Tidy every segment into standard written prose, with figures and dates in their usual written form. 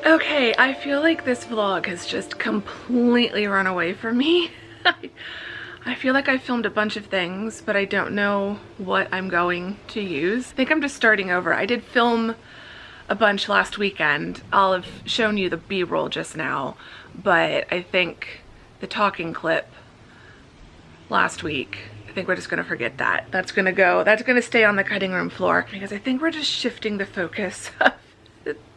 Okay, I feel like this vlog has just completely run away from me. I feel like I filmed a bunch of things, but I don't know what I'm going to use. I think I'm just starting over. I did film a bunch last weekend. I'll have shown you the B-roll just now, but I think the talking clip last week, I think we're just gonna forget that. That's gonna stay on the cutting room floor because I think we're just shifting the focus of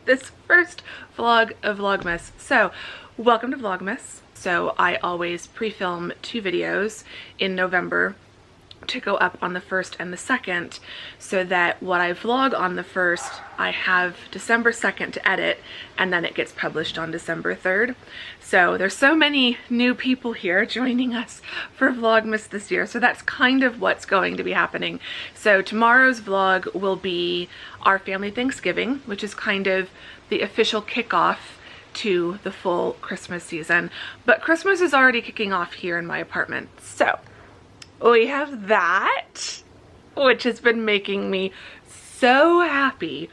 this first vlog of Vlogmas. So, welcome to Vlogmas. So I always pre-film 2 videos in November to go up on the 1st and the 2nd, so that what I vlog on the 1st, I have December 2nd to edit, and then it gets published on December 3rd. So there's so many new people here joining us for Vlogmas this year, so that's kind of what's going to be happening. So tomorrow's vlog will be our family Thanksgiving, which is kind of the official kickoff to the full Christmas season. But Christmas is already kicking off here in my apartment. So we have that, which has been making me so happy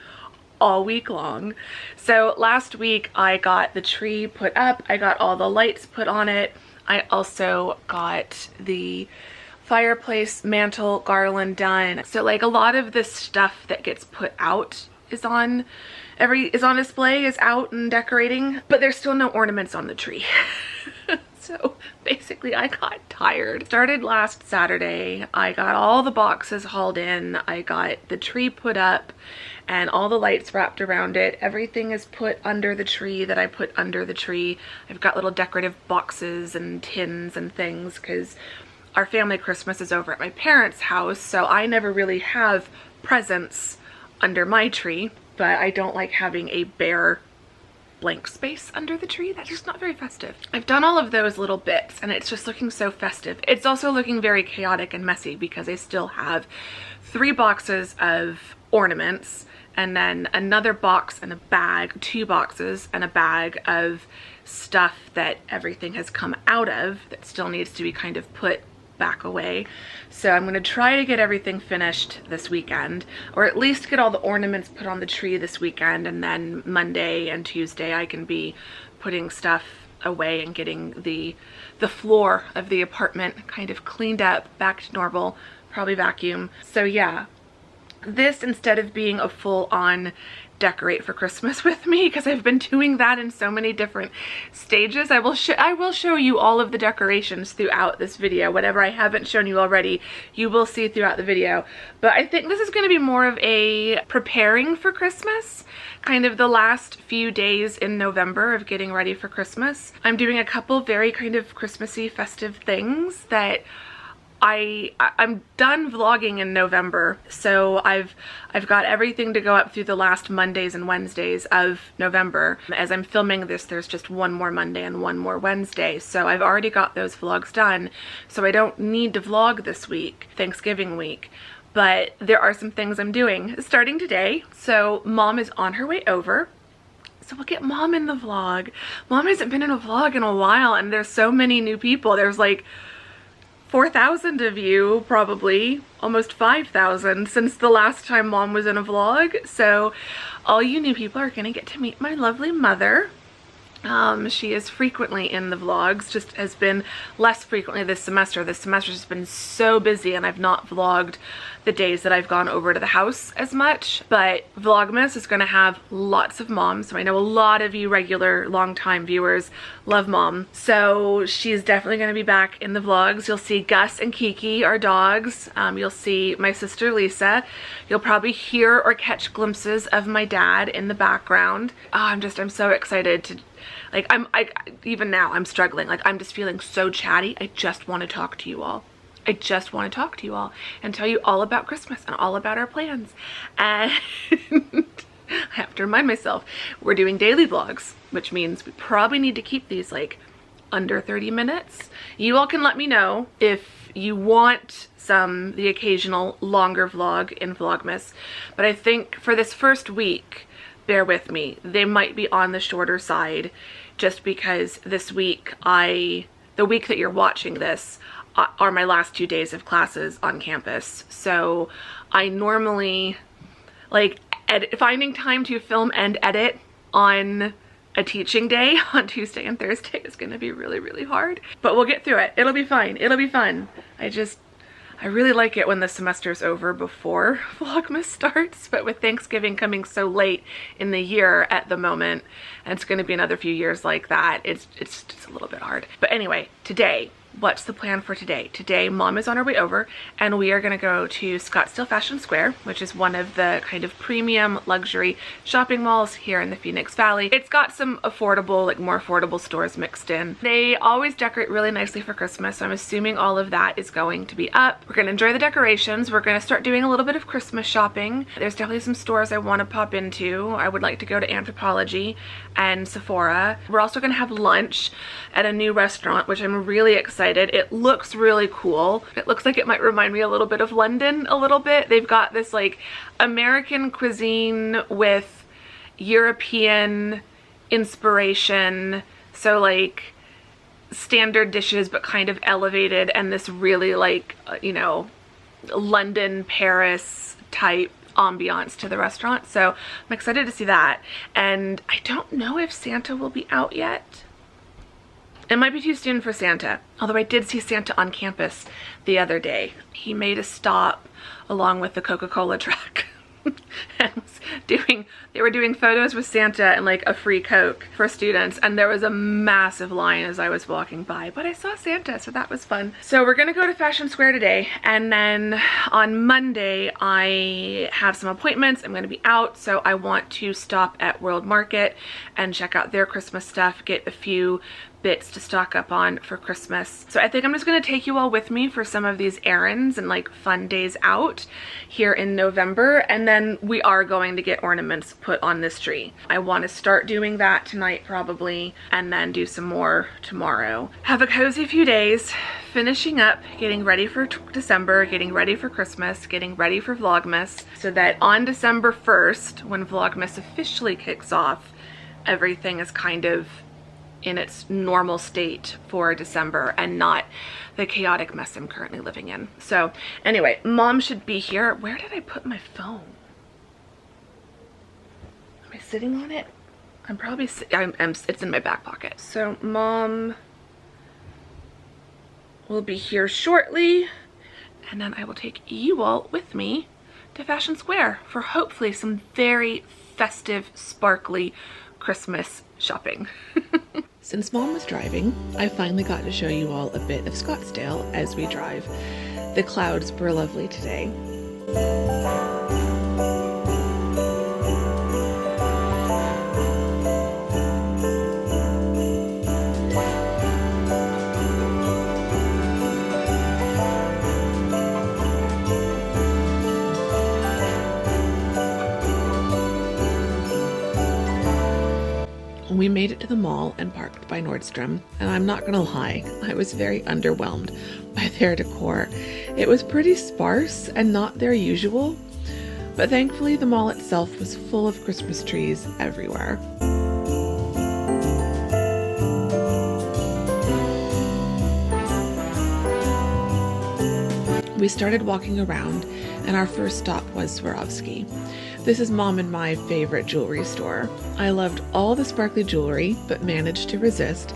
all week long. So last week I got the tree put up, I got all the lights put on it. I also got the fireplace mantle garland done. So like a lot of the stuff that gets put out is on display, is out and decorating, but there's still no ornaments on the tree. So basically I got tired. Started last Saturday. I got all the boxes hauled in. I got the tree put up and all the lights wrapped around it. Everything is put under the tree that I put under the tree. I've got little decorative boxes and tins and things because our family Christmas is over at my parents' house, so I never really have presents under my tree, but I don't like having a bare blank space under the tree. That's just not very festive. I've done all of those little bits and it's just looking so festive. It's also looking very chaotic and messy because I still have 3 boxes of ornaments and then another box and a bag, 2 boxes and a bag of stuff that everything has come out of that still needs to be kind of put back away. So I'm going to try to get everything finished this weekend, or at least get all the ornaments put on the tree this weekend, and then Monday and Tuesday I can be putting stuff away and getting the floor of the apartment kind of cleaned up, back to normal, probably vacuum. So yeah, this, instead of being a full-on decorate for Christmas with me, because I've been doing that in so many different stages, I will show you all of the decorations throughout this video. Whatever I haven't shown you already, you will see throughout the video. But I think this is going to be more of a preparing for Christmas, kind of the last few days in November of getting ready for Christmas. I'm doing a couple very kind of Christmassy festive things that I'm done vlogging in November, so I've got everything to go up through the last Mondays and Wednesdays of November. As I'm filming this, there's just one more Monday and one more Wednesday, so I've already got those vlogs done, so I don't need to vlog this week, Thanksgiving week. But there are some things I'm doing starting today. So Mom is on her way over, so we'll get Mom in the vlog. Mom hasn't been in a vlog in a while, and there's so many new people. There's like 4,000 of you, probably almost 5,000 since the last time Mom was in a vlog. So all you new people are gonna get to meet my lovely mother. She is frequently in the vlogs, just has been less frequently this semester. This semester has been so busy and I've not vlogged the days that I've gone over to the house as much. But Vlogmas is going to have lots of Mom, so I know a lot of you regular long-time viewers love Mom. So she's definitely going to be back in the vlogs. You'll see Gus and Kiki, our dogs. You'll see my sister Lisa. You'll probably hear or catch glimpses of my dad in the background. Oh, I'm so excited to, like, even now I'm struggling. Like, I'm just feeling so chatty. I just want to talk to you all. I just want to talk to you all and tell you all about Christmas and all about our plans. And I have to remind myself, we're doing daily vlogs, which means we probably need to keep these like under 30 minutes. You all can let me know if you want the occasional longer vlog in Vlogmas, but I think for this first week, bear with me, they might be on the shorter side, just because this week, the week that you're watching this, are my last 2 days of classes on campus. So I normally, like, finding time to film and edit on a teaching day on Tuesday and Thursday is going to be really, really hard. But we'll get through it. It'll be fine. It'll be fun. I really like it when the semester's over before Vlogmas starts, but with Thanksgiving coming so late in the year at the moment, and it's going to be another few years like that, it's just a little bit hard. But anyway, today, what's the plan for today? Today, Mom is on her way over, and we are going to go to Scottsdale Fashion Square, which is one of the kind of premium luxury shopping malls here in the Phoenix Valley. It's got some affordable, like more affordable stores mixed in. They always decorate really nicely for Christmas, so I'm assuming all of that is going to be up. We're going to enjoy the decorations. We're going to start doing a little bit of Christmas shopping. There's definitely some stores I want to pop into. I would like to go to Anthropologie and Sephora. We're also going to have lunch at a new restaurant, which I'm really excited. It looks really cool. It looks like it might remind me a little bit of London a little bit. They've got this like American cuisine with European inspiration. So like standard dishes, but kind of elevated, and this really like, you know, London, Paris type ambiance to the restaurant. So I'm excited to see that. And I don't know if Santa will be out yet. It might be too soon for Santa, although I did see Santa on campus the other day. He made a stop along with the Coca-Cola truck and they were doing photos with Santa and like a free Coke for students, and there was a massive line as I was walking by, but I saw Santa, so that was fun. So we're gonna go to Fashion Square today, and then on Monday I have some appointments. I'm gonna be out, so I want to stop at World Market and check out their Christmas stuff, get a few bits to stock up on for Christmas. So I think I'm just gonna take you all with me for some of these errands and like fun days out here in November, and then we are going to get ornaments put on this tree. I want to start doing that tonight probably, and then do some more tomorrow. Have a cozy few days, finishing up, getting ready for December, getting ready for Christmas, getting ready for Vlogmas, so that on December 1st, when Vlogmas officially kicks off, everything is kind of in its normal state for December and not the chaotic mess I'm currently living in. So anyway, Mom should be here. Where did I put my phone? Am I sitting on it? I'm probably, it's in my back pocket. So Mom will be here shortly, and then I will take you all with me to Fashion Square for hopefully some very festive, sparkly Christmas shopping. Since Mom was driving, I finally got to show you all a bit of Scottsdale as we drive. The clouds were lovely today. We made it to the mall and parked by Nordstrom, and I'm not gonna lie, I was very underwhelmed by their decor. It was pretty sparse and not their usual, but thankfully the mall itself was full of Christmas trees everywhere. We started walking around, and our first stop was Swarovski. This is Mom and my favorite jewelry store. I loved all the sparkly jewelry, but managed to resist.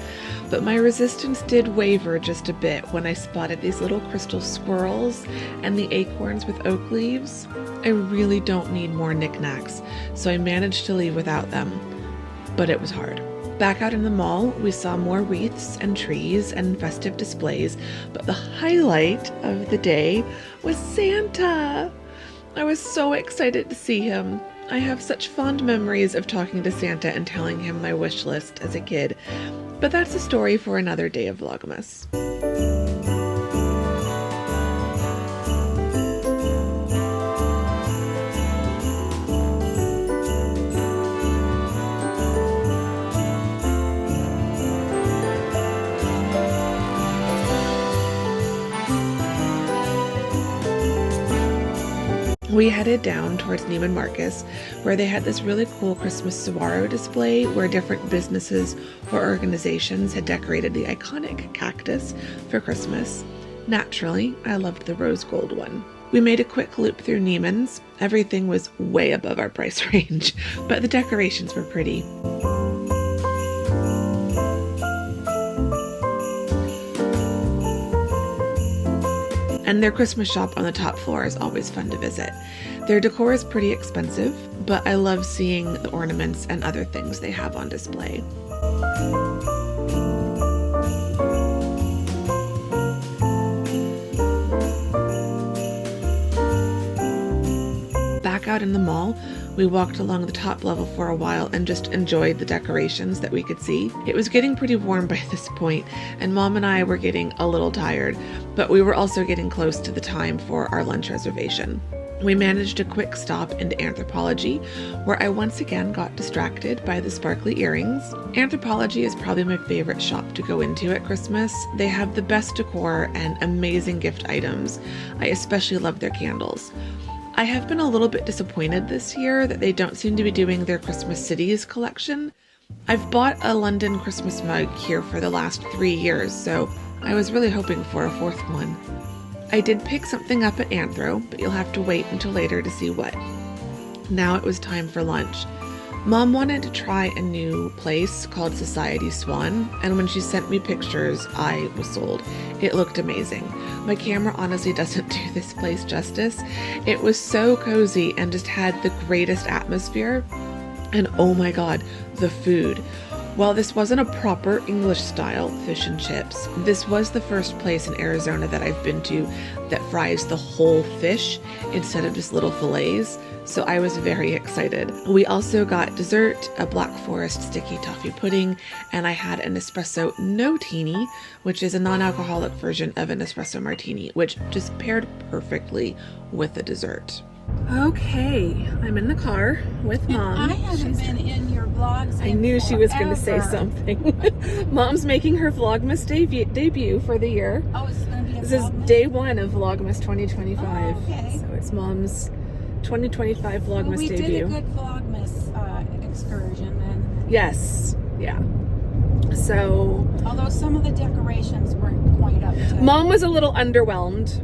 But my resistance did waver just a bit when I spotted these little crystal swirls and the acorns with oak leaves. I really don't need more knickknacks, so I managed to leave without them. But it was hard. Back out in the mall, we saw more wreaths and trees and festive displays, but the highlight of the day was Santa. I was so excited to see him. I have such fond memories of talking to Santa and telling him my wish list as a kid, but that's a story for another day of Vlogmas. We headed down towards Neiman Marcus, where they had this really cool Christmas Saguaro display where different businesses or organizations had decorated the iconic cactus for Christmas. Naturally, I loved the rose gold one. We made a quick loop through Neiman's. Everything was way above our price range, but the decorations were pretty. and their Christmas shop on the top floor is always fun to visit. Their decor is pretty expensive, but I love seeing the ornaments and other things they have on display. Back out in the mall, we walked along the top level for a while and just enjoyed the decorations that we could see. It was getting pretty warm by this point, and Mom and I were getting a little tired, but we were also getting close to the time for our lunch reservation. We managed a quick stop into Anthropologie, where I once again got distracted by the sparkly earrings. Anthropologie is probably my favorite shop to go into at Christmas. They have the best decor and amazing gift items. I especially love their candles. I have been a little bit disappointed this year that they don't seem to be doing their Christmas Cities collection. I've bought a London Christmas mug here for the last 3 years, so I was really hoping for a fourth one. I did pick something up at Anthro, but you'll have to wait until later to see what. Now it was time for lunch. Mom wanted to try a new place called Society Swan, and when she sent me pictures, I was sold. It looked amazing. My camera honestly doesn't do this place justice. It was so cozy and just had the greatest atmosphere. And oh my god, the food. While this wasn't a proper English style fish and chips, this was the first place in Arizona that I've been to that fries the whole fish instead of just little fillets, so I was very excited. We also got dessert, a Black Forest sticky toffee pudding, and I had an espresso no-tini, which is a non-alcoholic version of an espresso martini, which just paired perfectly with the dessert. Okay, I'm in the car with Mom. I haven't been in your vlogs. I knew she was going to say something. Mom's making her Vlogmas debut for the year. Oh, it's going to be a This Vlogmas? is day one of Vlogmas 2025. Oh, okay. So it's Mom's 2025 Vlogmas we debut. We did a good Vlogmas excursion then. Yes, yeah. So, although some of the decorations weren't quite up to... Mom was a little underwhelmed.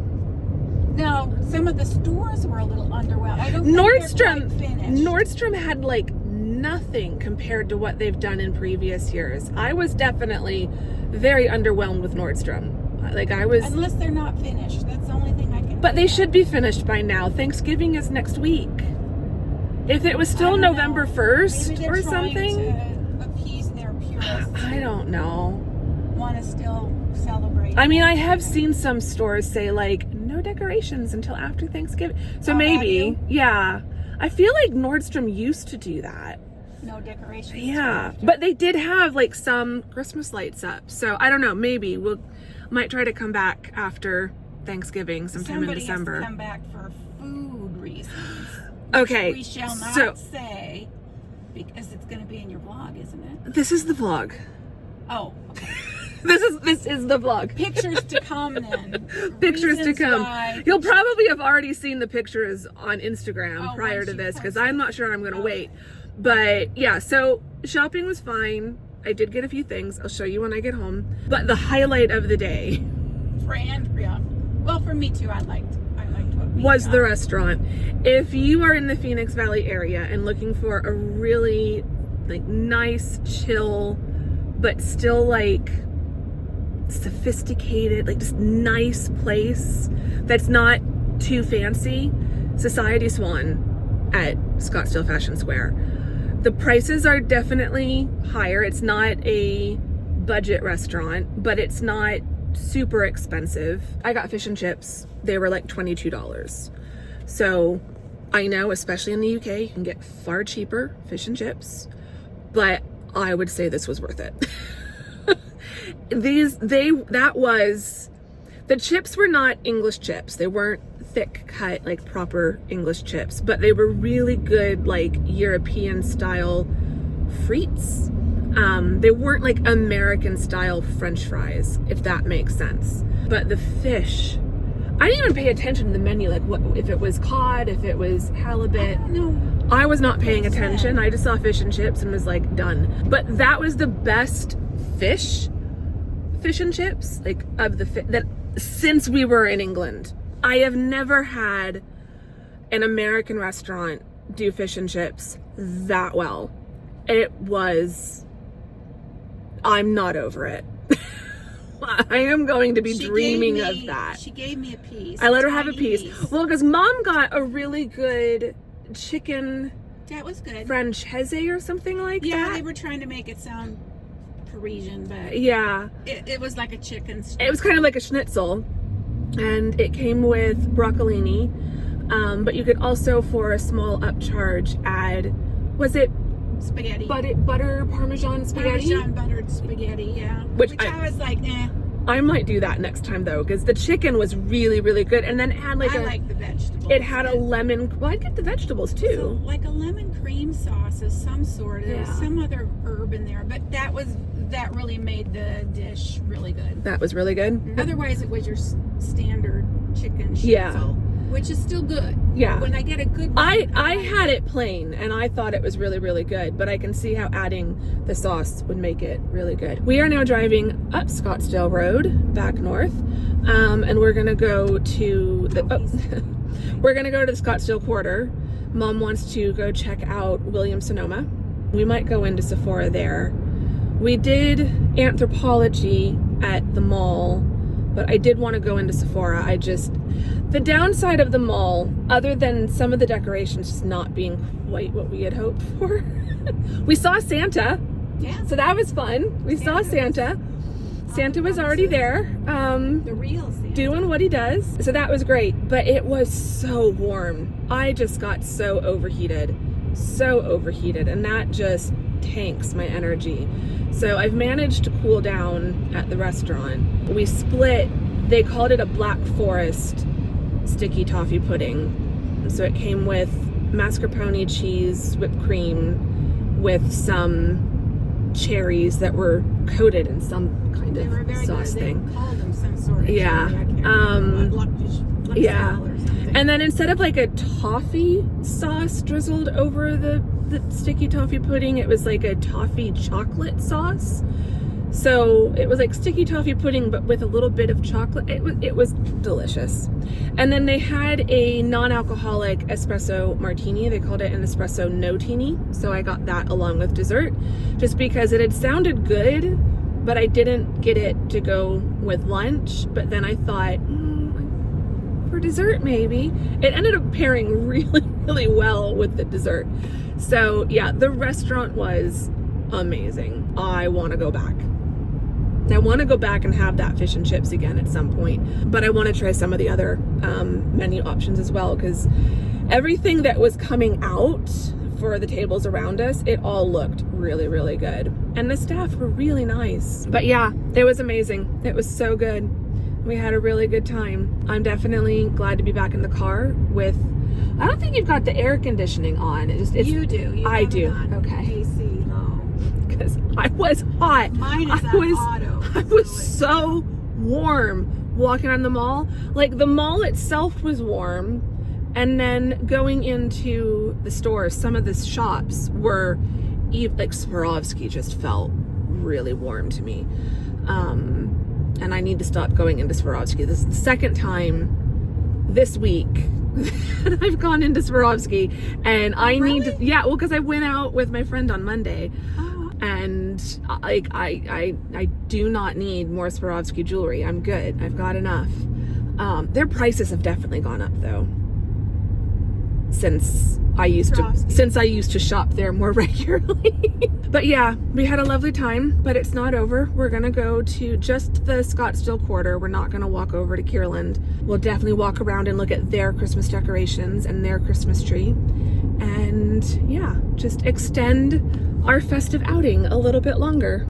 No, some of the stores were a little underwhelmed. I don't think Nordstrom, they're quite finished. Nordstrom had like nothing compared to what they've done in previous years. I was definitely very underwhelmed with Nordstrom. Like I was... Unless they're not finished. That's the only thing I can... But they should be finished by now. Thanksgiving is next week. If it was still November 1st or something... to appease their purists. I don't know. Want to still celebrate. I mean, I have seen some stores say like no decorations until after Thanksgiving. So Oh, maybe, yeah. I feel like Nordstrom used to do that. No decorations. Yeah, but they did have like some Christmas lights up. So I don't know. Maybe might try to come back after Thanksgiving sometime in December. Has to come back for food reasons. Okay, We shall not so say because it's going to be in your vlog, isn't it? this is the vlog. Oh, okay. This is the vlog. Pictures to come then. Pictures to Reasons come. why. You'll probably have already seen the pictures on Instagram Oh, prior once to you this post because it. I'm not sure I'm going to wait. But yeah, so shopping was fine. I did get a few things. I'll show you when I get home. But the highlight of the day For Andrea. Well, for me too. I liked what we was got. the restaurant. If you are in the Phoenix Valley area and looking for a really like nice, chill, but still like sophisticated, like just nice place that's not too fancy, Society Swan at Scottsdale Fashion Square. The prices are definitely higher. It's not a budget restaurant, but it's not super expensive. I got fish and chips. They were like $22. So I know, especially in the UK, you can get far cheaper fish and chips, but I would say this was worth it. The chips were not English chips. They weren't thick cut, like proper English chips, but they were really good, like European style frites. They weren't like American style French fries, if that makes sense. But the fish, I didn't even pay attention to the menu, like what if it was cod, if it was halibut. I don't know. I was not paying attention. I just saw fish and chips and was like, done. But that was the best fish and chips, like of the that since we were in England. I have never had an American restaurant do fish and chips that well. It was, I'm not over it. I am going to be She dreaming gave me- of that. She gave me a piece. I let her have a tiny piece. Well, because Mom got a really good chicken That was good. franchise or something like Yeah, that. they were trying to make it sound Parisian, but Yeah. it was like a chicken. It was kind of like a schnitzel, and it came with broccolini. But you could also, for a small upcharge, add, was it spaghetti. butter Parmesan spaghetti? Parmesan buttered spaghetti, yeah. Which I was like, eh. I might do that next time though, because the chicken was really, really good, and then it had like I like the vegetables. it had a lemon. Well, I'd get the vegetables too. So, like a lemon cream sauce of some sort. There was some other herb in there, but that really made the dish really good. That was really good. Otherwise, it was your standard chicken schnitzel, Yeah. which is still good. Yeah. When I get a good one, I had it plain, and I thought it was really, really good, but I can see how adding the sauce would make it really good. We are now driving up Scottsdale Road, back north, and we're gonna go to the we're gonna go to the Scottsdale Quarter. Mom wants to go check out Williams-Sonoma. We might go into Sephora there. We did Anthropologie at the mall, but I did want to go into Sephora. The downside of the mall, other than some of the decorations just not being quite what we had hoped for, we saw Santa. Yeah. So that was fun. We saw Santa. Santa was already there. The real Santa. Doing what he does. So that was great, but it was so warm. I just got so overheated, and that just tanks my energy. So I've managed to cool down at the restaurant. We split, they called it a Black Forest sticky toffee pudding. So it came with mascarpone cheese, whipped cream, with some cherries that were coated in some kind They were of very sauce good. thing. They called them some sort of Yeah. cherry. I can't remember. Yeah. Or something. And then instead of like a toffee sauce drizzled over the sticky toffee pudding, it was like a toffee chocolate sauce. So it was like sticky toffee pudding, but with a little bit of chocolate. It was delicious. And then they had a non-alcoholic espresso martini. They called it an espresso no-tini. So I got that along with dessert, just because it had sounded good, but I didn't get it to go with lunch. But then I thought, for dessert maybe. It ended up pairing really, really well with the dessert. So yeah, the restaurant was amazing. I want to go back. I want to go back and have that fish and chips again at some point, but I want to try some of the other menu options as well, because everything that was coming out for the tables around us, it all looked really, really good. And the staff were really nice. But yeah, it was amazing. It was so good. We had a really good time. I'm definitely glad to be back in the car with, I don't think you've got the air conditioning on. You do. I do. Okay. AC, no. Because I was hot. Mine is auto. I was so warm walking on the mall. Like the mall itself was warm, and then going into the stores, some of the shops were, like Swarovski just felt really warm to me. And I need to stop going into Swarovski. This is the second time this week that I've gone into Swarovski, and I need to, yeah, well, because I went out with my friend on Monday. And like I do not need more Swarovski jewelry. I'm good. I've got enough. Their prices have definitely gone up though, since I used to shop there more regularly. But yeah, we had a lovely time, but it's not over. We're gonna go to just the Scottsdale Quarter. We're not gonna walk over to Kierland. We'll definitely walk around and look at their Christmas decorations and their Christmas tree, and yeah, just extend our festive outing a little bit longer.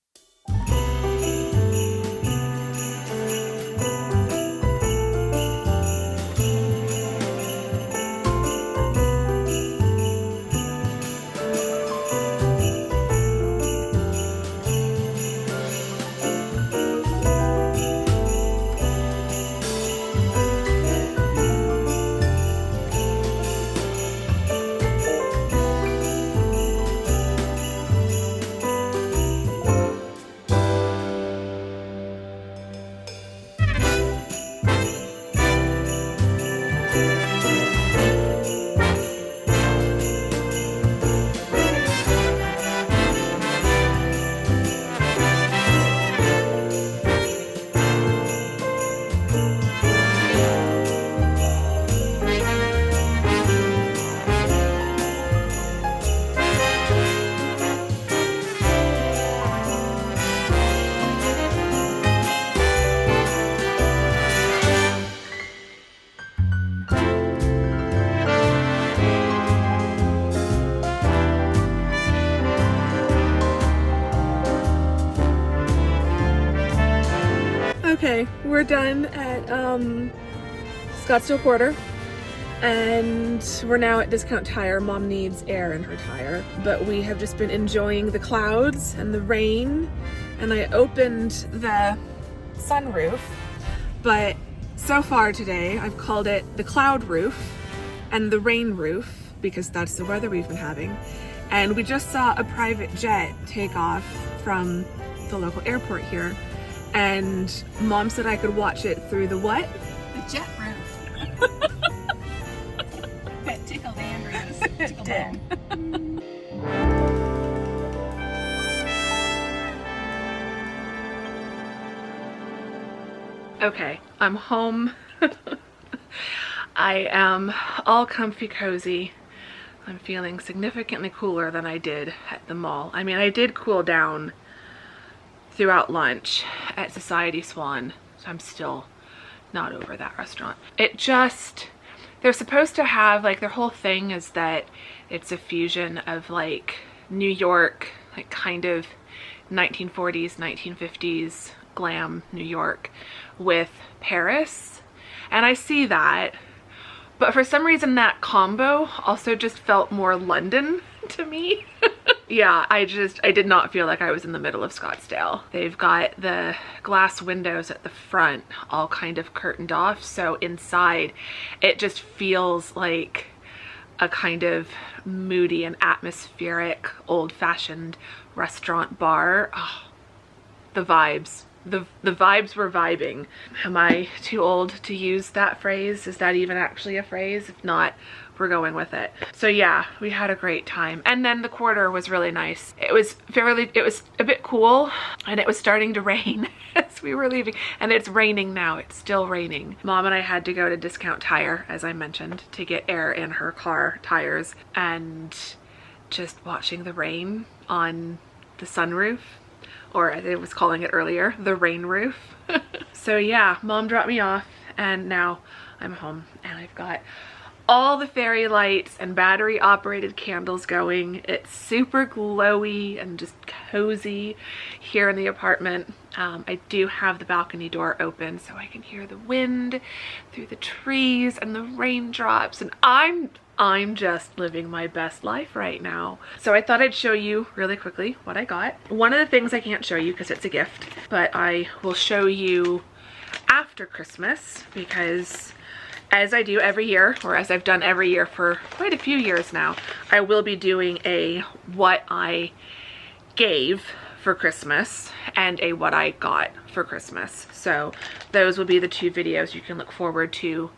Okay, we're done at Scottsdale Quarter, and we're now at Discount Tire. Mom needs air in her tire, but we have just been enjoying the clouds and the rain, and I opened the sunroof, but so far today I've called it the cloud roof and the rain roof because that's the weather we've been having. And we just saw a private jet take off from the local airport here, and Mom said I could watch it through the what? The jet roof. That tickled Andrea's tickle bone. Okay, I'm home. I am all comfy cozy. I'm feeling significantly cooler than I did at the mall. I mean, I did cool down throughout lunch at Society Swan, so I'm still not over that restaurant. It just, they're supposed to have, like, their whole thing is that it's a fusion of like New York, like kind of 1940s, 1950s glam New York with Paris. And I see that, but for some reason that combo also just felt more London to me. Yeah, I did not feel like I was in the middle of Scottsdale. They've got the glass windows at the front all kind of curtained off, so inside it just feels like a kind of moody and atmospheric old-fashioned restaurant bar. Oh, the vibes. The vibes were vibing. Am I too old to use that phrase? Is that even actually a phrase? If not, we're going with it. So yeah, we had a great time. And then the quarter was really nice. It was a bit cool, and it was starting to rain as we were leaving. And it's raining now. It's still raining. Mom and I had to go to Discount Tire, as I mentioned, to get air in her car tires, and just watching the rain on the sunroof, or as I was calling it earlier, the rain roof. So yeah, Mom dropped me off, and now I'm home, and I've got all the fairy lights and battery operated candles going. It's super glowy and just cozy here in the apartment. I do have the balcony door open so I can hear the wind through the trees and the raindrops, and I'm just living my best life right now. So I thought I'd show you really quickly what I got. One of the things I can't show you because it's a gift, but I will show you after Christmas, because as I do every year, or as I've done every year for quite a few years now, I will be doing a what I gave for Christmas and a what I got for Christmas. So those will be the two videos you can look forward to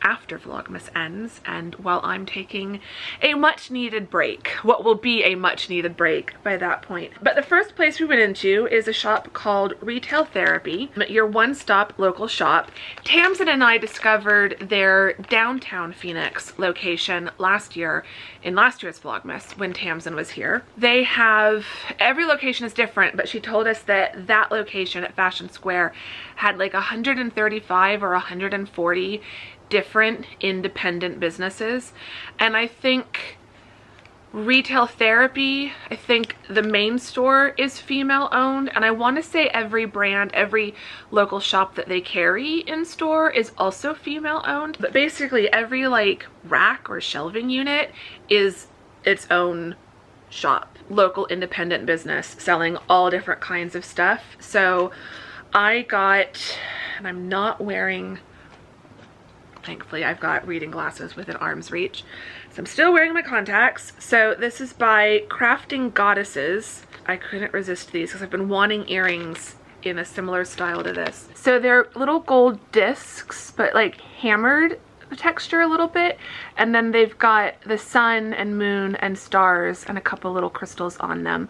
after Vlogmas ends, and while I'm taking a much needed break, what will be a much needed break by that point. But the first place we went into is a shop called Retail Therapy, your one-stop local shop. Tamsin and I discovered their downtown Phoenix location last year, in last year's Vlogmas when Tamsin was here. They have, every location is different, but she told us that that location at Fashion Square had like 135 or 140 different independent businesses. And I think Retail Therapy, I think the main store is female owned, and I want to say every brand, every local shop that they carry in store is also female owned. But basically every like rack or shelving unit is its own shop, local independent business selling all different kinds of stuff. So I got, and I'm not wearing, thankfully I've got reading glasses within arm's reach, so I'm still wearing my contacts. So this is by Crafting Goddesses. I couldn't resist these because I've been wanting earrings in a similar style to this. So they're little gold discs, but like hammered the texture a little bit, and then they've got the sun and moon and stars and a couple little crystals on them.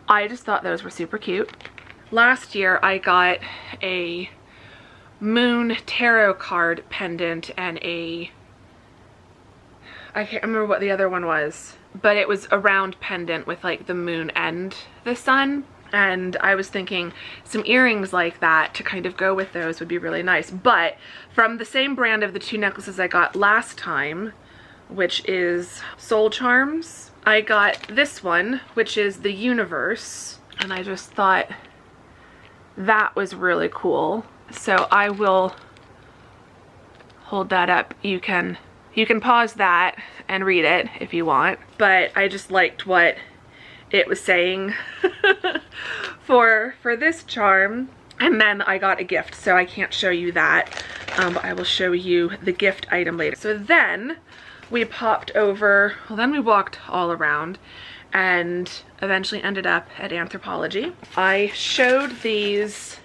I just thought those were super cute. Last year I got a moon tarot card pendant and a, I can't remember what the other one was, but it was a round pendant with like the moon and the sun. And I was thinking some earrings like that to kind of go with those would be really nice. But from the same brand of the two necklaces I got last time, which is Soul Charms, I got this one, which is the Universe. And I just thought that was really cool. So I will hold that up. You can pause that and read it if you want, but I just liked what it was saying for this charm. And then I got a gift, so I can't show you that, but I will show you the gift item later. So then we popped over, well, then we walked all around and eventually ended up at Anthropologie. I showed these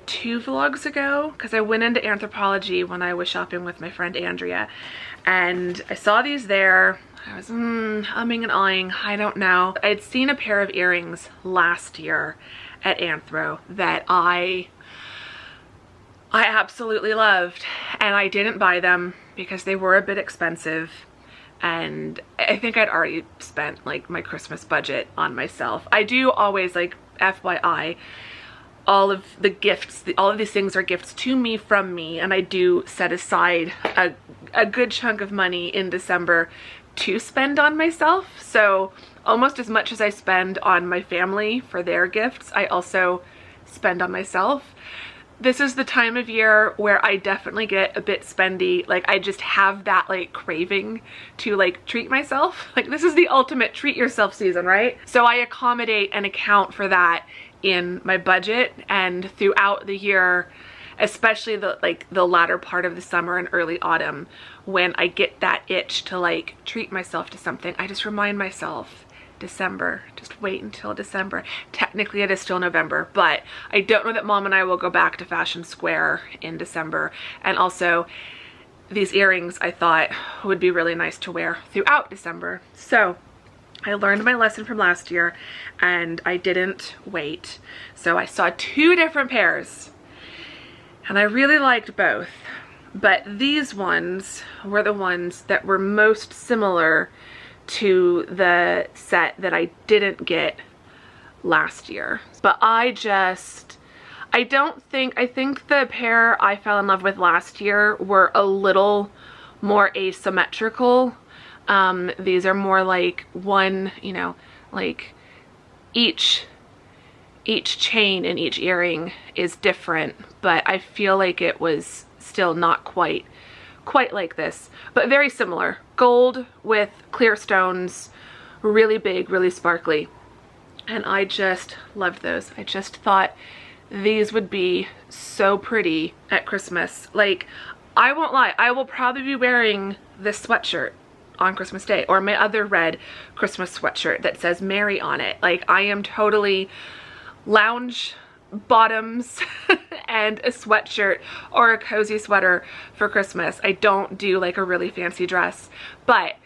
2 vlogs ago because I went into Anthropologie when I was shopping with my friend Andrea, and I saw these there. I was umming and ahhing, I don't know. I'd seen a pair of earrings last year at Anthro that I absolutely loved, and I didn't buy them because they were a bit expensive, and I think I'd already spent like my Christmas budget on myself. I do always, like, FYI, all of the gifts, all of these things are gifts to me from me, and I do set aside a good chunk of money in December to spend on myself. So almost as much as I spend on my family for their gifts, I also spend on myself. This is the time of year where I definitely get a bit spendy. Like, I just have that like craving to like treat myself. Like, this is the ultimate treat yourself season, right? So I accommodate and account for that in my budget, and throughout the year, especially the latter part of the summer and early autumn, when I get that itch to like treat myself to something, I just remind myself, December, just wait until December. Technically it is still November, but I don't know that Mom and I will go back to Fashion Square in December. And also these earrings I thought would be really nice to wear throughout December. So I learned my lesson from last year and I didn't wait. So I saw 2 different pairs and I really liked both, but these ones were the ones that were most similar to the set that I didn't get last year. But I think the pair I fell in love with last year were a little more asymmetrical. These are more like one, you know, like each chain in each earring is different, but I feel like it was still not quite like this, but very similar. Gold with clear stones, really big, really sparkly. And I just loved those. I just thought these would be so pretty at Christmas. Like, I won't lie, I will probably be wearing this sweatshirt on Christmas Day, or my other red Christmas sweatshirt that says Mary on it. Like, I am totally lounge bottoms and a sweatshirt or a cozy sweater for Christmas. I don't do like a really fancy dress, but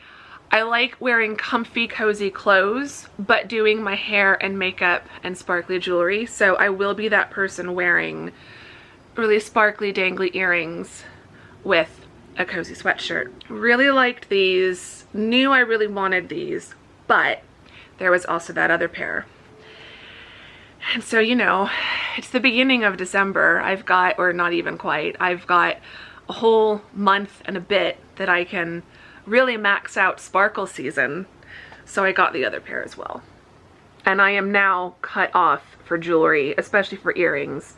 I like wearing comfy, cozy clothes, but doing my hair and makeup and sparkly jewelry. So I will be that person wearing really sparkly, dangly earrings with a cozy sweatshirt. Really liked these, knew I really wanted these, but there was also that other pair. And so, you know, it's the beginning of December. I've got, or not even quite, I've got a whole month and a bit that I can really max out sparkle season. So I got the other pair as well. And I am now cut off for jewelry, especially for earrings.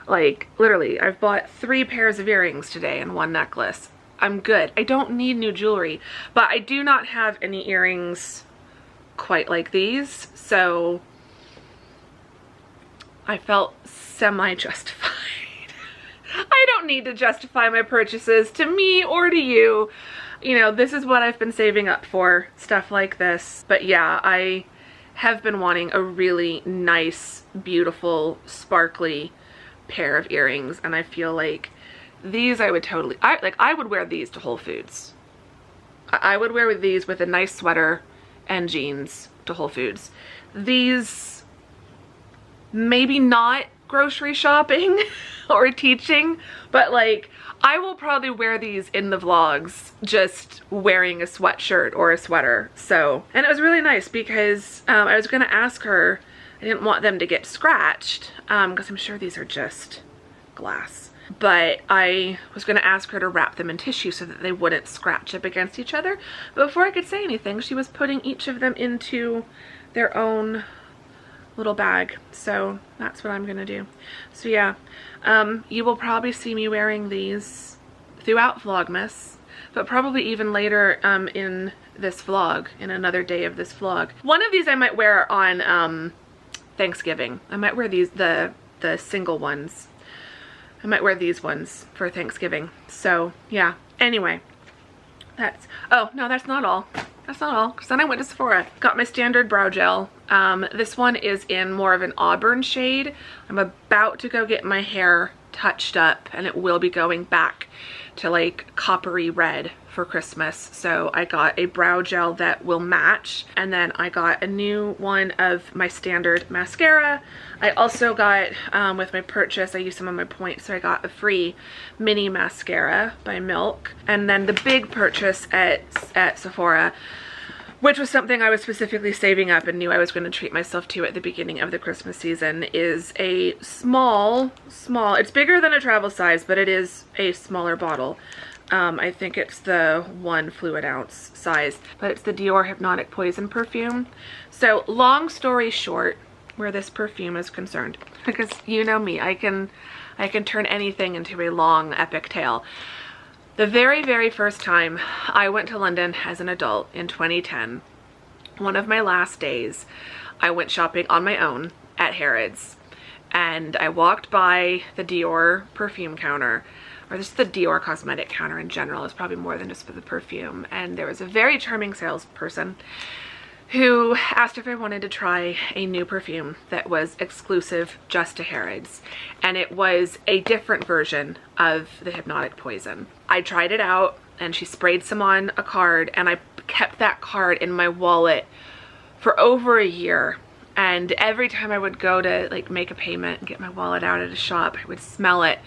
Like, literally, I've bought 3 pairs of earrings today and 1 necklace. I'm good. I don't need new jewelry, but I do not have any earrings quite like these, so I felt semi-justified. I don't need to justify my purchases to me or to you. You know, this is what I've been saving up for, stuff like this. But yeah, I have been wanting a really nice, beautiful, sparkly pair of earrings, and I feel like these I would totally, I would wear these to Whole Foods. I would wear these with a nice sweater and jeans to Whole Foods. These, maybe not grocery shopping or teaching, but like, I will probably wear these in the vlogs, just wearing a sweatshirt or a sweater. So, and it was really nice because I was gonna ask her, I didn't want them to get scratched, because I'm sure these are just glass. But I was gonna ask her to wrap them in tissue so that they wouldn't scratch up against each other. But before I could say anything, she was putting each of them into their own little bag. So that's what I'm gonna do. So yeah, you will probably see me wearing these throughout Vlogmas, but probably even later in this vlog, in another day of this vlog. One of these I might wear on Thanksgiving. I might wear these, the single ones. I might wear these ones for Thanksgiving. So yeah, anyway, that's, oh no, that's not all. That's not all, because then I went to Sephora. Got my standard brow gel. This one is in more of an auburn shade. I'm about to go get my hair touched up, and it will be going back to like coppery red for Christmas. So I got a brow gel that will match, and then I got a new one of my standard mascara. I also got, with my purchase, I used some of my points, so I got a free mini mascara by Milk. And then the big purchase at Sephora, which was something I was specifically saving up and knew I was going to treat myself to at the beginning of the Christmas season, is a small, it's bigger than a travel size, but it is a smaller bottle. I think it's the 1 fluid ounce size, but it's the Dior Hypnotic Poison perfume. So long story short, where this perfume is concerned, because you know me, I can turn anything into a long epic tale. The very, very first time I went to London as an adult in 2010, one of my last days, I went shopping on my own at Harrods, and I walked by the Dior perfume counter, or just the Dior cosmetic counter in general. It's probably more than just for the perfume, and there was a very charming salesperson who asked if I wanted to try a new perfume that was exclusive just to Harrods, and it was a different version of the Hypnotic Poison. I tried it out, and she sprayed some on a card, and I kept that card in my wallet for over a year. And every time I would go to like make a payment and get my wallet out at a shop, I would smell it,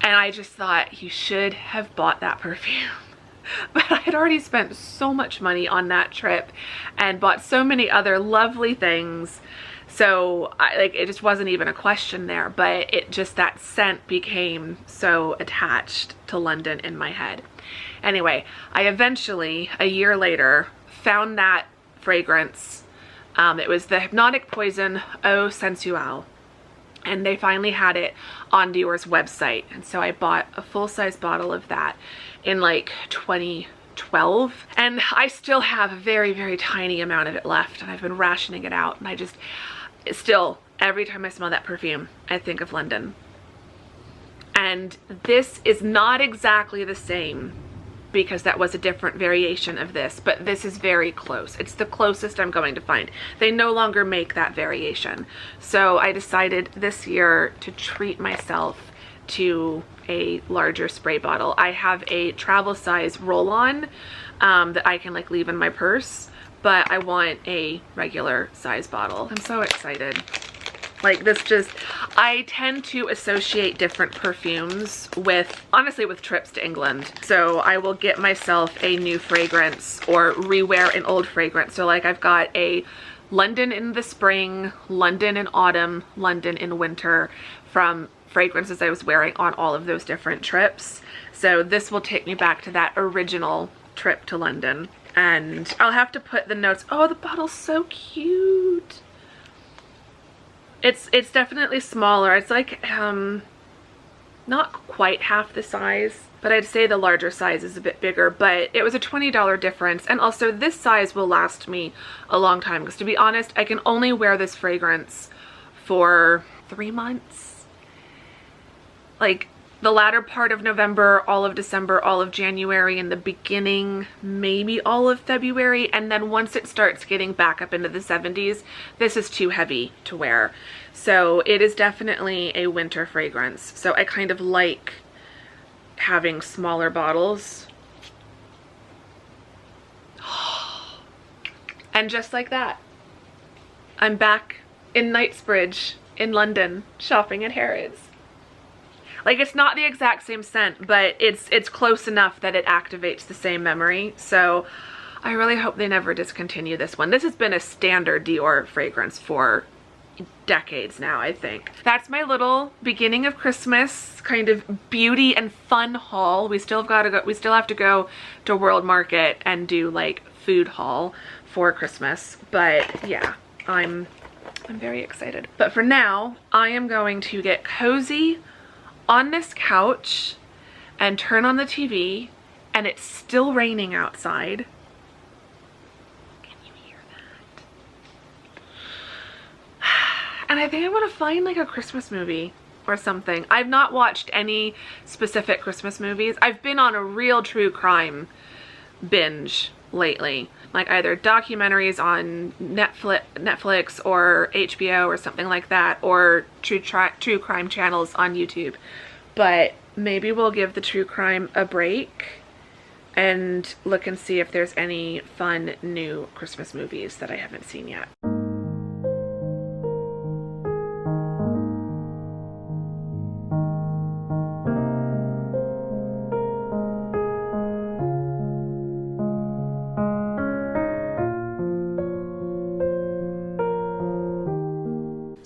and I just thought, you should have bought that perfume. But I had already spent so much money on that trip and bought so many other lovely things. So it just wasn't even a question there, but it just, that scent became so attached to London in my head. Anyway, I eventually, a year later, found that fragrance. It was the Hypnotic Poison Eau Sensuelle. And they finally had it on Dior's website. And so I bought a full-size bottle of that in like 2012. And I still have a very, very tiny amount of it left. And I've been rationing it out. And I just, still, every time I smell that perfume, I think of London. And this is not exactly the same, because that was a different variation of this, but this is very close. It's the closest I'm going to find. They no longer make that variation. So I decided this year to treat myself to a larger spray bottle. I have a travel size roll-on that I can like leave in my purse, but I want a regular size bottle. I'm so excited. Like this just, I tend to associate different perfumes with, honestly, with trips to England. So I will get myself a new fragrance or rewear an old fragrance. So like I've got a London in the spring, London in autumn, London in winter from fragrances I was wearing on all of those different trips. So this will take me back to that original trip to London. And I'll have to put the notes. Oh, the bottle's so cute. It's definitely smaller. It's like not quite half the size, but I'd say the larger size is a bit bigger, but it was a $20 difference. And also this size will last me a long time, because to be honest, I can only wear this fragrance for 3 months. Like the latter part of November, all of December, all of January, and the beginning, maybe all of February. And then once it starts getting back up into the 70s, this is too heavy to wear. So it is definitely a winter fragrance. So I kind of like having smaller bottles. And just like that, I'm back in Knightsbridge in London shopping at Harrods. Like, it's not the exact same scent, but it's close enough that it activates the same memory. So I really hope they never discontinue this one. This has been a standard Dior fragrance for decades now, I think. That's my little beginning of Christmas kind of beauty and fun haul. We still have to go to World Market and do like food haul for Christmas. But yeah, I'm I'm very excited. But for now, I am going to get cozy on this couch and turn on the TV, and it's still raining outside. Can you hear that? And I think I want to find like a Christmas movie or something. I've not watched any specific Christmas movies. I've been on a real true crime binge lately, like either documentaries on Netflix or HBO or something like that, or true crime channels on YouTube. But maybe we'll give the true crime a break and look and see if there's any fun new Christmas movies that I haven't seen yet.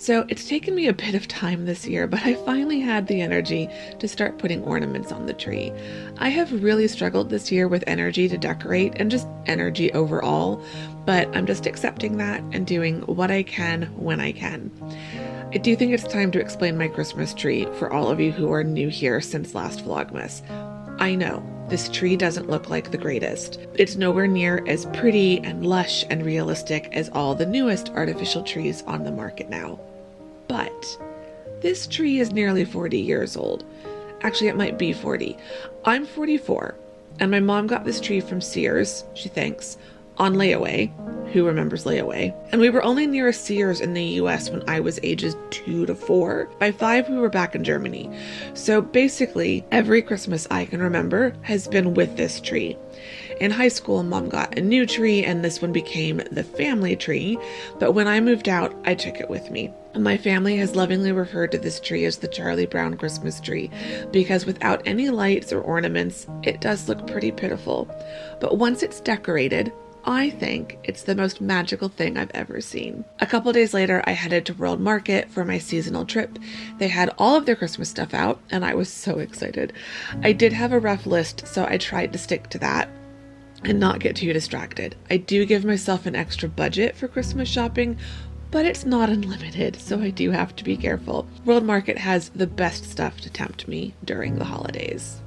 So it's taken me a bit of time this year, but I finally had the energy to start putting ornaments on the tree. I have really struggled this year with energy to decorate and just energy overall, but I'm just accepting that and doing what I can when I can. I do think it's time to explain my Christmas tree for all of you who are new here since last Vlogmas. I know, this tree doesn't look like the greatest. It's nowhere near as pretty and lush and realistic as all the newest artificial trees on the market now. But this tree is nearly 40 years old. Actually, it might be 40. I'm 44, and my mom got this tree from Sears, she thinks, on layaway. Who remembers layaway? And we were only near a Sears in the US when I was ages 2 to 4. By 5, we were back in Germany. So basically, every Christmas I can remember has been with this tree. In high school, Mom got a new tree, and this one became the family tree. But when I moved out, I took it with me. And my family has lovingly referred to this tree as the Charlie Brown Christmas tree, because without any lights or ornaments, it does look pretty pitiful. But once it's decorated, I think it's the most magical thing I've ever seen. A couple days later, I headed to World Market for my seasonal trip. They had all of their Christmas stuff out, and I was so excited. I did have a rough list, so I tried to stick to that and not get too distracted. I do give myself an extra budget for Christmas shopping, but it's not unlimited, so I do have to be careful. World Market has the best stuff to tempt me during the holidays.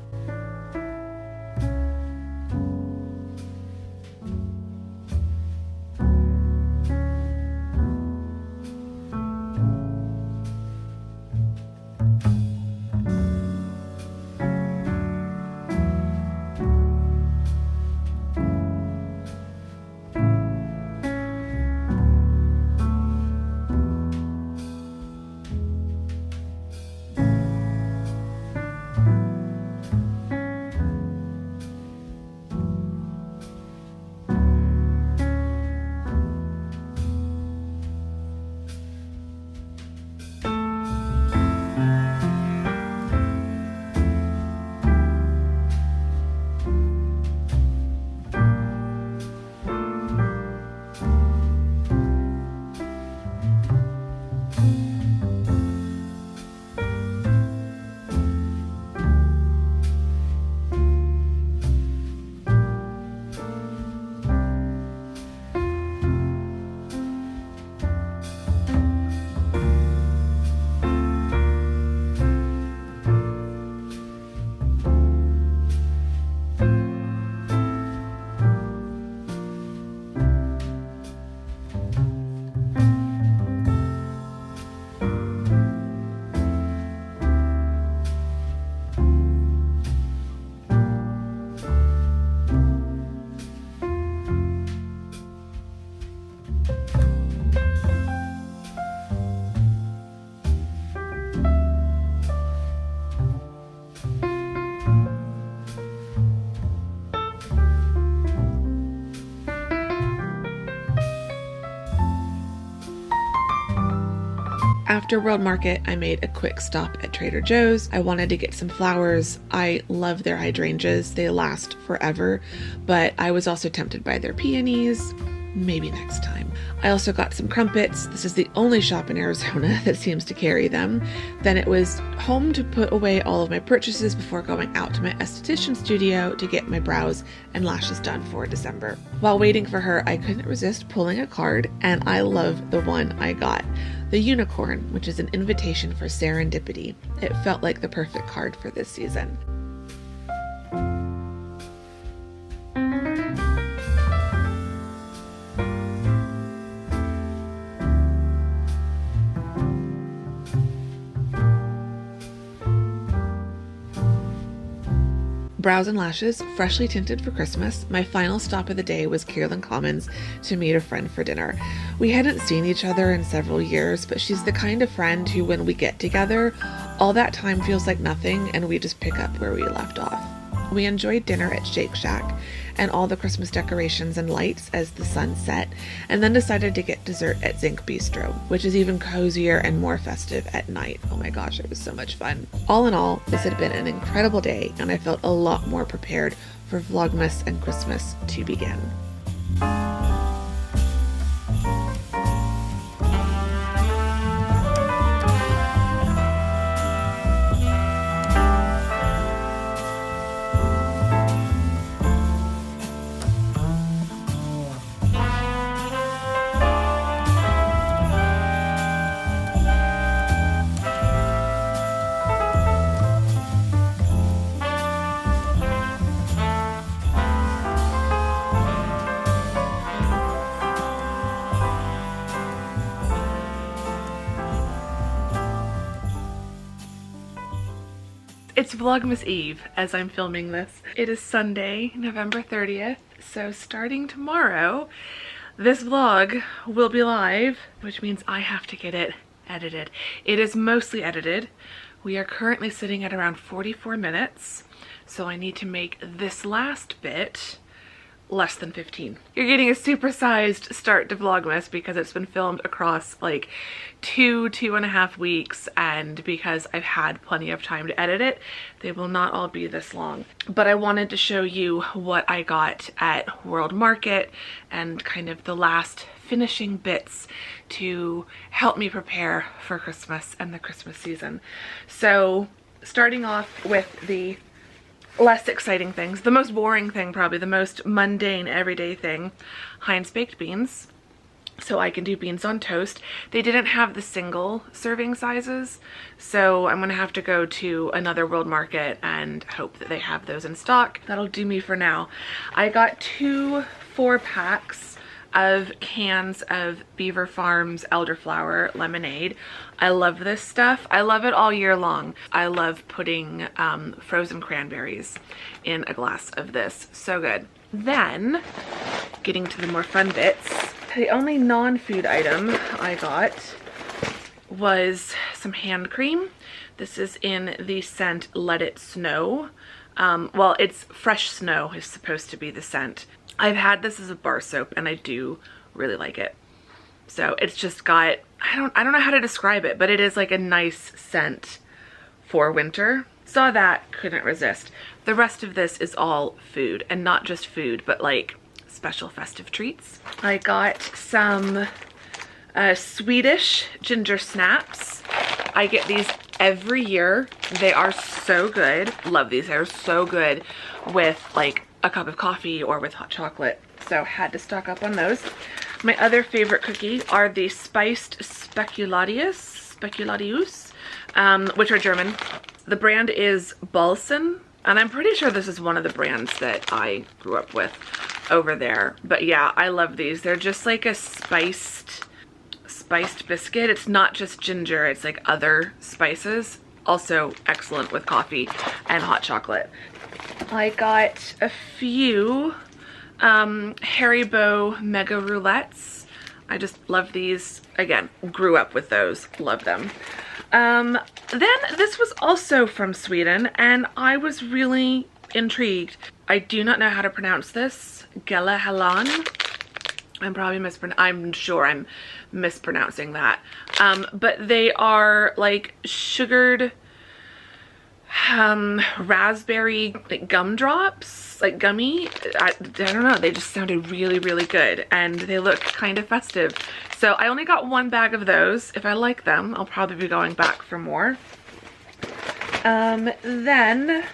After World Market, I made a quick stop at Trader Joe's. I wanted to get some flowers. I love their hydrangeas. They last forever, but I was also tempted by their peonies. maybe next time. I also got some crumpets. This is the only shop in Arizona that seems to carry them. Then it was home to put away all of my purchases before going out to my esthetician studio to get my brows and lashes done for December. While waiting for her, I couldn't resist pulling a card, and I love the one I got. The unicorn, which is an invitation for serendipity. It felt like the perfect card for this season. Brows and lashes, freshly tinted for Christmas. My final stop of the day was Kierland Commons to meet a friend for dinner. We hadn't seen each other in several years, but she's the kind of friend who, when we get together, all that time feels like nothing and we just pick up where we left off. We enjoyed dinner at Shake Shack and all the Christmas decorations and lights as the sun set, and then decided to get dessert at Zinc Bistro, which is even cozier and more festive at night. Oh my gosh, it was so much fun. All in all, this had been an incredible day, and I felt a lot more prepared for Vlogmas and Christmas to begin. It's Vlogmas Eve as I'm filming this. It is Sunday, November 30th, so starting tomorrow, this vlog will be live, which means I have to get it edited. It is mostly edited. We are currently sitting at around 44 minutes, so I need to make this last bit less than 15. You're getting a supersized start to Vlogmas because it's been filmed across like 2.5 weeks, and because I've had plenty of time to edit it, they will not all be this long. But I wanted to show you what I got at World Market and kind of the last finishing bits to help me prepare for Christmas and the Christmas season. So starting off with the less exciting things, the most boring thing, probably the most mundane everyday thing, Heinz baked beans. So I can do beans on toast. They didn't have the single serving sizes, so I'm gonna have to go to another World Market and hope that they have those in stock. That'll do me for now. I got 2 4-packs of cans of Beaver Farms elderflower lemonade. I love this stuff. I love it all year long. I love putting frozen cranberries in a glass of this. So good. Then, getting to the more fun bits, the only non-food item I got was some hand cream. This is in the scent Let It Snow. Well, it's fresh snow is supposed to be the scent. I've had this as a bar soap and I do really like it. So it's just got, I don't know how to describe it, but it is like a nice scent for winter. Saw that, couldn't resist. The rest of this is all food, and not just food, but like special festive treats. I got some Swedish ginger snaps. I get these every year. They are so good. Love these. They're so good with like a cup of coffee or with hot chocolate. So had to stock up on those. My other favorite cookie are the spiced speculatius, which are German. The brand is Balsen, and I'm pretty sure this is one of the brands that I grew up with over there. But yeah, I love these. They're just like a spiced biscuit. It's not just ginger, it's like other spices. Also excellent with coffee and hot chocolate. I got a few Haribo Mega Roulettes. I just love these. Again, grew up with those. Love them. Then this was also from Sweden, and I was really intrigued. I do not know how to pronounce this. Gela Halan. I'm sure I'm mispronouncing that. But they are like sugared, raspberry like gumdrops, like gummy. I don't know, they just sounded really, really good, and they look kind of festive. So I only got one bag of those. If I like them, I'll probably be going back for more. Then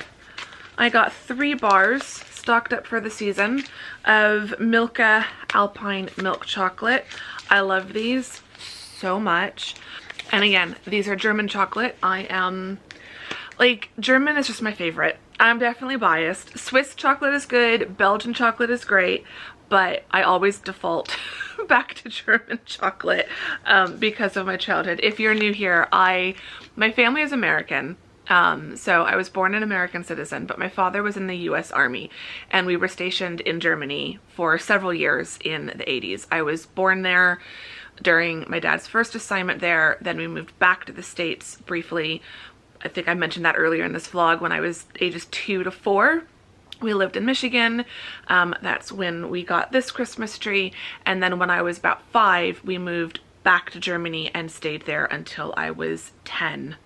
I got 3 bars stocked up for the season of Milka Alpine milk chocolate. I love these so much. And again, these are German chocolate. I am like, German is just my favorite. I'm definitely biased. Swiss chocolate is good, Belgian chocolate is great, but I always default back to German chocolate because of my childhood. If you're new here, my family is American. So I was born an American citizen, but my father was in the US Army, and we were stationed in Germany for several years in the 80s. I was born there during my dad's first assignment there. Then we moved back to the States briefly. I think I mentioned that earlier in this vlog, when I was ages 2 to 4. We lived in Michigan. That's when we got this Christmas tree. And then when I was about 5, we moved back to Germany and stayed there until I was 10.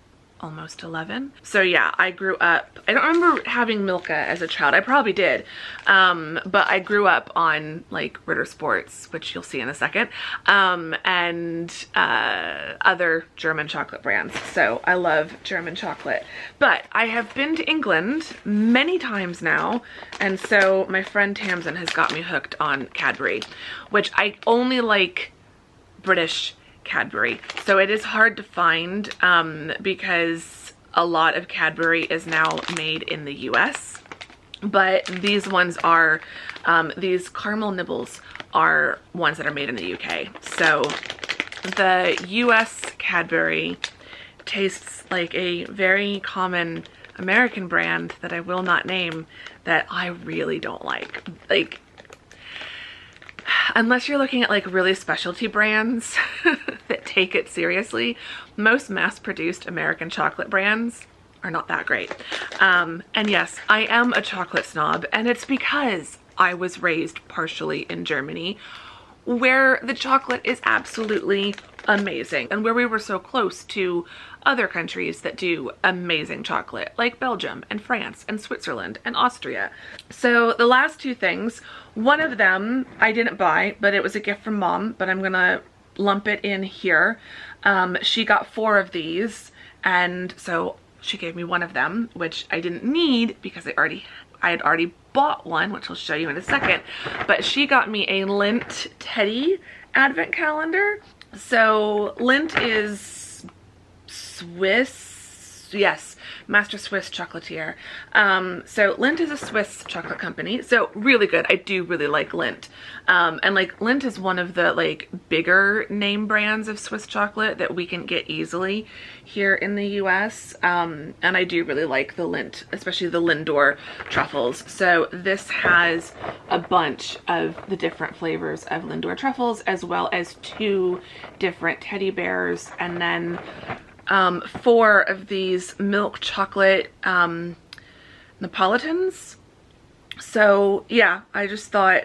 Almost 11. So yeah, I grew up, I don't remember having Milka as a child. I probably did. But I grew up on like Ritter Sports, which you'll see in a second, and other German chocolate brands. So I love German chocolate. But I have been to England many times now, and so my friend Tamsin has got me hooked on Cadbury, which I only like British Cadbury. So it is hard to find because a lot of Cadbury is now made in the US. But these ones are, these caramel nibbles are ones that are made in the UK. So the US Cadbury tastes like a very common American brand that I will not name that I really don't like. Like, unless you're looking at like really specialty brands that take it seriously, most mass-produced American chocolate brands are not that great. And yes, I am a chocolate snob, and it's because I was raised partially in Germany, where the chocolate is absolutely amazing, and where we were so close to other countries that do amazing chocolate, like Belgium and France and Switzerland and Austria. So the last 2 things, one of them I didn't buy, but it was a gift from Mom, but I'm gonna lump it in here. She got 4 of these, and so she gave me one of them, which I didn't need because I had already bought one, which I'll show you in a second. But she got me a Lindt Teddy advent calendar. So Lindt is Swiss, yes, Master Swiss chocolatier. So Lindt is a Swiss chocolate company, so really good. I do really like Lindt. And like Lindt is one of the like bigger name brands of Swiss chocolate that we can get easily here in the US. And I do really like the Lindt, especially the Lindor truffles. So this has a bunch of the different flavors of Lindor truffles, as well as 2 different teddy bears, and then 4 of these milk chocolate Neapolitans. So yeah, I just thought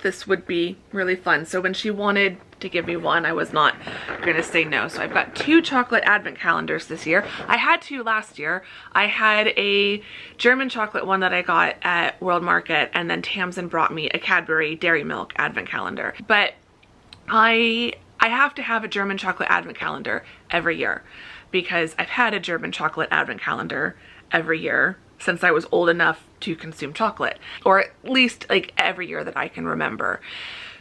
this would be really fun. So when she wanted to give me one, I was not gonna say no. So I've got 2 chocolate advent calendars this year. I had 2 last year. I had a German chocolate one that I got at World Market, and then Tamsin brought me a Cadbury Dairy Milk advent calendar. But I have to have a German chocolate advent calendar every year, because I've had a German chocolate advent calendar every year since I was old enough to consume chocolate, or at least like every year that I can remember.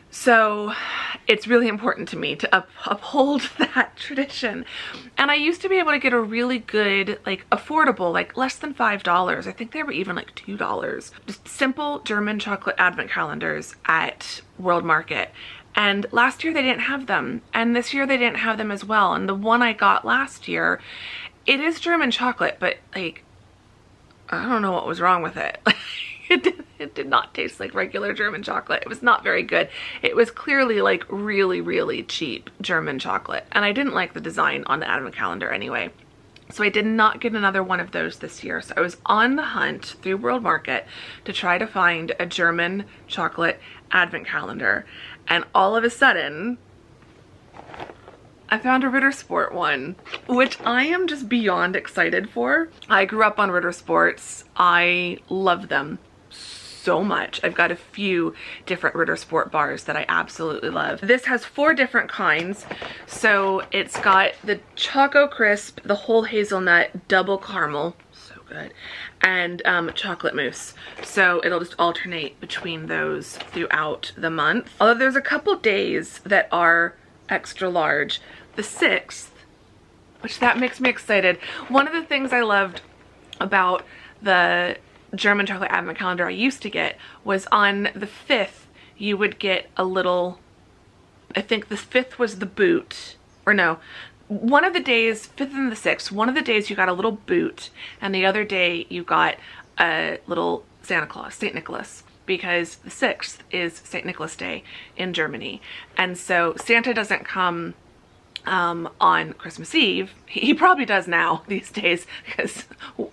So it's really important to me to uphold that tradition. And I used to be able to get a really good, like affordable, like less than $5. I think they were even like $2. Just simple German chocolate advent calendars at World Market. And last year they didn't have them, and this year they didn't have them as well. And the one I got last year, it is German chocolate, but like, I don't know what was wrong with it. It did not taste like regular German chocolate. It was not very good. It was clearly like really, really cheap German chocolate. And I didn't like the design on the advent calendar anyway. So I did not get another one of those this year. So I was on the hunt through World Market to try to find a German chocolate advent calendar. And all of a sudden, I found a Ritter Sport one, which I am just beyond excited for. I grew up on Ritter Sports. I love them so much. I've got a few different Ritter Sport bars that I absolutely love. This has 4 different kinds. So it's got the Choco Crisp, the whole hazelnut, double caramel, so good, and chocolate mousse. So it'll just alternate between those throughout the month. Although there's a couple days that are extra large. The 6th, which that makes me excited. One of the things I loved about the German chocolate advent calendar I used to get was on the 5th you would get a little, I think the 5th was the boot, or no, one of the days, 5th and the 6th, one of the days you got a little boot and the other day you got a little Santa Claus, St. Nicholas, because the 6th is St. Nicholas Day in Germany. And so Santa doesn't come on Christmas Eve. He probably does now these days because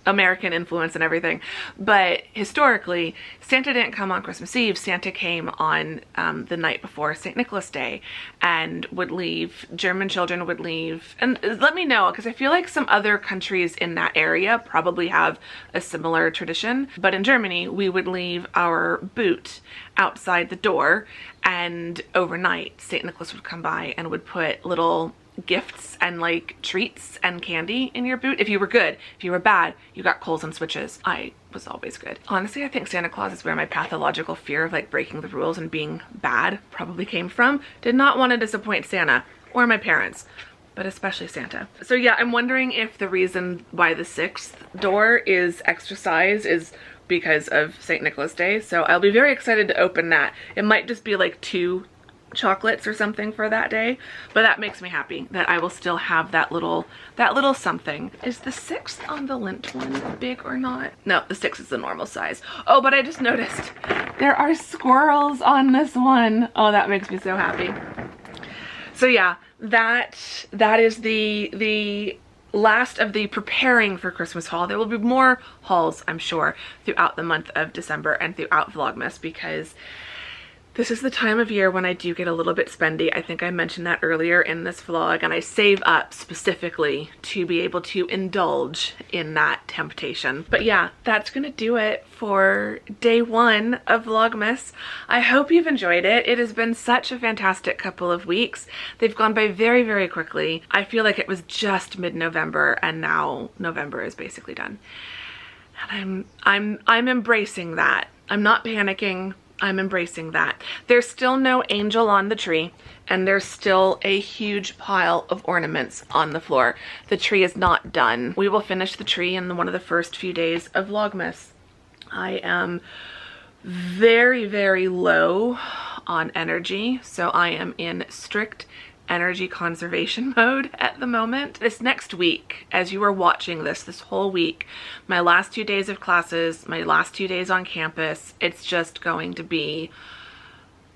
American influence and everything. But historically, Santa didn't come on Christmas Eve. Santa came on the night before St. Nicholas Day and would leave. German children would leave. And let me know, because I feel like some other countries in that area probably have a similar tradition. But in Germany, we would leave our boot outside the door, and overnight St. Nicholas would come by and would put little gifts and like treats and candy in your boot. If you were good. If you were bad, you got coals and switches. I was always good. Honestly, I think Santa Claus is where my pathological fear of like breaking the rules and being bad probably came from. Did not want to disappoint Santa or my parents, but especially Santa. So yeah, I'm wondering if the reason why the 6th door is extra size is because of St. Nicholas Day. So I'll be very excited to open that. It might just be like 2 chocolates or something for that day, but that makes me happy that I will still have that little something. Is the 6th on the Lint one big or not? No, the 6th is the normal size. Oh, but I just noticed there are squirrels on this one. Oh, that makes me so happy. So yeah, that is the last of the preparing for Christmas haul. There will be more hauls, I'm sure, throughout the month of December and throughout Vlogmas, because this is the time of year when I do get a little bit spendy. I think I mentioned that earlier in this vlog, and I save up specifically to be able to indulge in that temptation. But yeah, that's gonna do it for day 1 of Vlogmas. I hope you've enjoyed it. It has been such a fantastic couple of weeks. They've gone by very, very quickly. I feel like it was just mid-November and now November is basically done. And I'm embracing that. I'm not panicking. I'm embracing that. There's still no angel on the tree, and there's still a huge pile of ornaments on the floor. The tree is not done. We will finish the tree in one of the first few days of Vlogmas. I am very, very low on energy, so I am in strict energy conservation mode at the moment. This next week, as you are watching this whole week, my last 2 days of classes, my last 2 days on campus, it's just going to be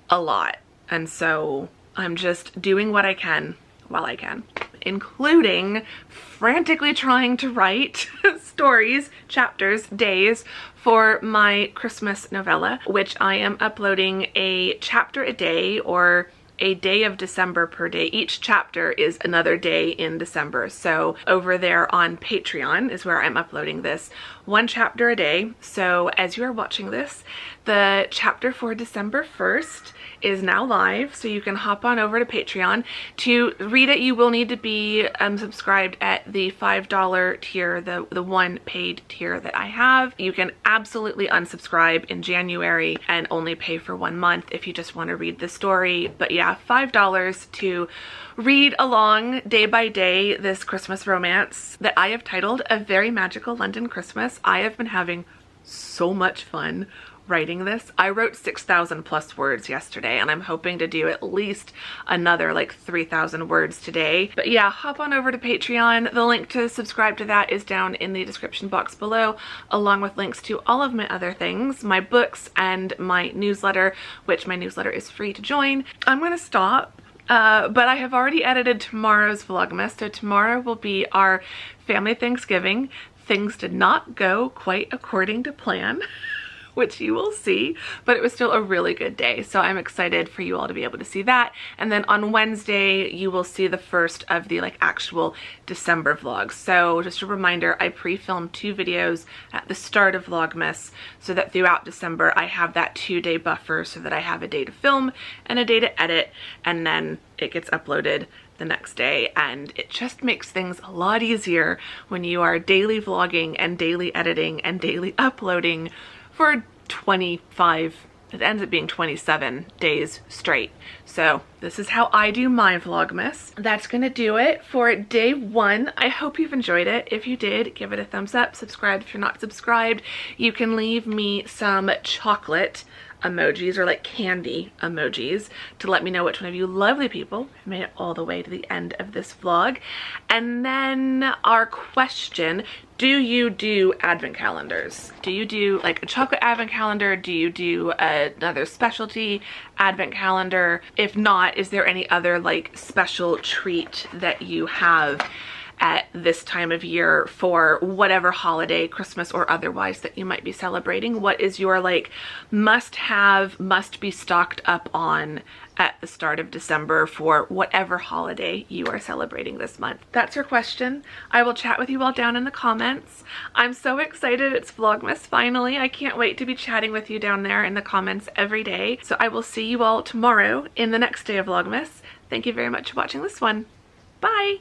a lot. And so I'm just doing what I can while I can, including frantically trying to write stories, chapters, days for my Christmas novella, which I am uploading a chapter a day, or a day of December per day. Each chapter is another day in December. So over there on Patreon is where I'm uploading this, 1 chapter a day. So as you are watching this, the chapter for December 1st is now live, so you can hop on over to Patreon. To read it, you will need to be subscribed at the $5 tier, the 1 paid tier that I have. You can absolutely unsubscribe in January and only pay for 1 month if you just want to read the story. But yeah, $5 to read along day by day this Christmas romance that I have titled A Very Magical London Christmas. I have been having so much fun writing this. I wrote 6,000 plus words yesterday, and I'm hoping to do at least another like 3,000 words today. But yeah, hop on over to Patreon. The link to subscribe to that is down in the description box below, along with links to all of my other things, my books and my newsletter, which my newsletter is free to join. I'm gonna stop. But I have already edited tomorrow's Vlogmas, so tomorrow will be our family Thanksgiving. Things did not go quite according to plan, which you will see, but it was still a really good day. So I'm excited for you all to be able to see that. And then on Wednesday, you will see the first of the like actual December vlogs. So just a reminder, I pre-filmed 2 videos at the start of Vlogmas so that throughout December, I have that 2-day buffer so that I have a day to film and a day to edit, and then it gets uploaded the next day. And it just makes things a lot easier when you are daily vlogging and daily editing and daily uploading for 25, it ends up being 27 days straight. So this is how I do my Vlogmas. That's gonna do it for day 1. I hope you've enjoyed it. If you did, give it a thumbs up, subscribe if you're not subscribed. You can leave me some chocolate emojis or like candy emojis to let me know which one of you lovely people have made it all the way to the end of this vlog. And then our question, do you do advent calendars? Do you do like a chocolate advent calendar? Do you do another specialty advent calendar? If not, is there any other like special treat that you have at this time of year for whatever holiday, Christmas or otherwise, that you might be celebrating? What is your like must have, must be stocked up on at the start of December for whatever holiday you are celebrating this month? That's your question. I will chat with you all down in the comments. I'm so excited it's Vlogmas finally. I can't wait to be chatting with you down there in the comments every day. So I will see you all tomorrow in the next day of Vlogmas. Thank you very much for watching this one. Bye!